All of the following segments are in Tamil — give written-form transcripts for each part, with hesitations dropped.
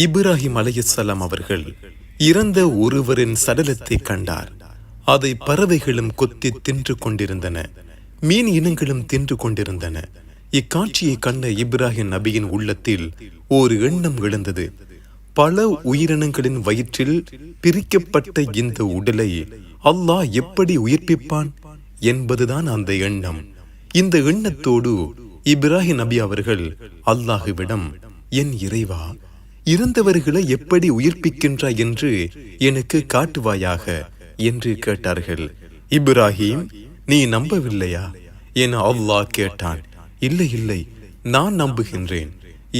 இப்ராஹிம் அலைஹிஸ்ஸலாம் அவர்கள் இறந்த ஒருவரின் சடலத்தை கண்டார். அதை பறவைகளும் கொத்தி தின்று கொண்டிருந்தன, மீன் இனங்களும் தின்று கொண்டிருந்தன. இக்காட்சியை கண்ட இப்ராஹிம் நபியின் உள்ளத்தில் ஒரு எண்ணம் எழுந்தது. பல உயிரினங்களின் வயிற்றில் பிரிக்கப்பட்ட இந்த உடலை அல்லாஹ் எப்படி உயிர்ப்பிப்பான் என்பதுதான் அந்த எண்ணம். இந்த எண்ணத்தோடு இப்ராஹிம் நபி அவர்கள் அல்லாஹுவிடம், என் இறைவா, இறந்தவர்களை எப்படி உயிர்ப்பிக்கின்றாய் என்று எனக்கு காட்டுவாயாக என்று கேட்டார்கள். இப்ராஹிம், நீ நம்பவில்லையா என அல்லாஹ் கேட்டான். இல்லை இல்லை, நான் நம்புகின்றேன்.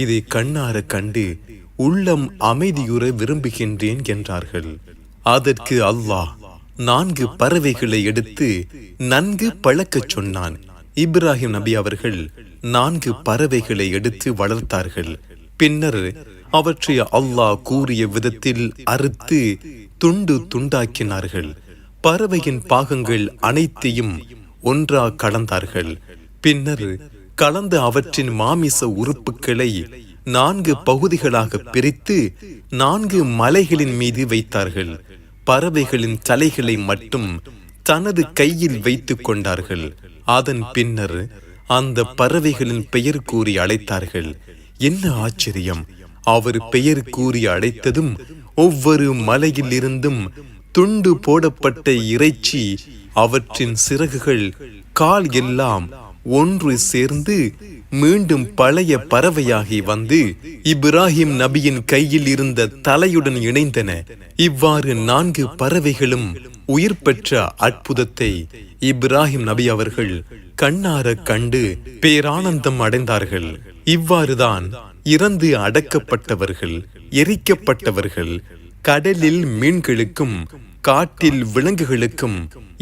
இதை கண்ணார கண்டு உள்ளம் அமைதியுற விரும்புகின்றேன் என்றார்கள். அதற்கு அல்லாஹ் 4 பறவைகளை எடுத்து நன்கு பழக்கச் சொன்னான். இப்ராஹிம் நபி அவர்கள் 4 பறவைகளை எடுத்து வளர்த்தார்கள். பின்னர் அவற்றை அல்லாஹ் கூறிய விதத்தில் அறுத்து துண்டு துண்டாக்கினார்கள். பறவையின் பாகங்கள் அனைத்தையும் ஒன்றா கலந்தார்கள். பின்னர் கலந்த அவற்றின் மாமிச உறுப்புகளை 4 பகுதிகளாக பிரித்து 4 மலைகளின் மீது வைத்தார்கள். பறவைகளின் தலைகளை மட்டும் தனது கையில் வைத்துக் கொண்டார்கள். அதன் பின்னர் அந்த பறவைகளின் பெயர் கூறி அழைத்தார்கள். என்ன ஆச்சரியம்! அவர் பெயர் கூறி அழைத்ததும் ஒவ்வொரு மலையில் இருந்தும் துண்டு போடப்பட்ட இறைச்சி, அவற்றின் சிறகுகள், கால் எல்லாம் ஒன்று சேர்ந்து மீண்டும் பழைய பறவையாகி வந்து இப்ராஹிம் நபியின் கையில் இருந்த தலையுடன் இணைந்தன. இவ்வாறு 4 பறவைகளும் உயிர் பெற்ற அற்புதத்தை இப்ராஹிம் நபி அவர்கள் கண்ணார கண்டு பேரானந்தம் அடைந்தார்கள். இவ்வாறுதான் இறந்து அடக்கப்பட்டவர்கள், எரிக்கப்பட்டவர்கள், கடலில் மீன்களுக்கும் காட்டில் விலங்குகளுக்கும்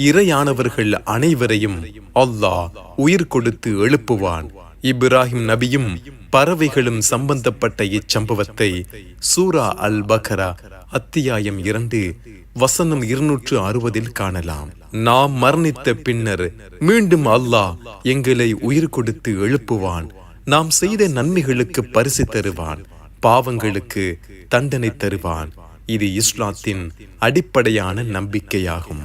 இரையானவர்கள் அனைவரையும் அல்லாஹ் உயிர் கொடுத்து எழுப்புவான். இப்ராஹிம் நபியும் பறவைகளும் சம்பந்தப்பட்ட இச்சம்பவத்தை சூரா அல் பக்ரா அத்தியாயம் 2 வசனம் 260 காணலாம். நாம் மரணித்த பின்னர் மீண்டும் அல்லாஹ் எங்களை உயிர் கொடுத்து எழுப்புவான். நாம் செய்த நன்மைகளுக்கு பரிசு தருவான், பாவங்களுக்கு தண்டனை தருவான். இது இஸ்லாத்தின் அடிப்படையான நம்பிக்கையாகும்.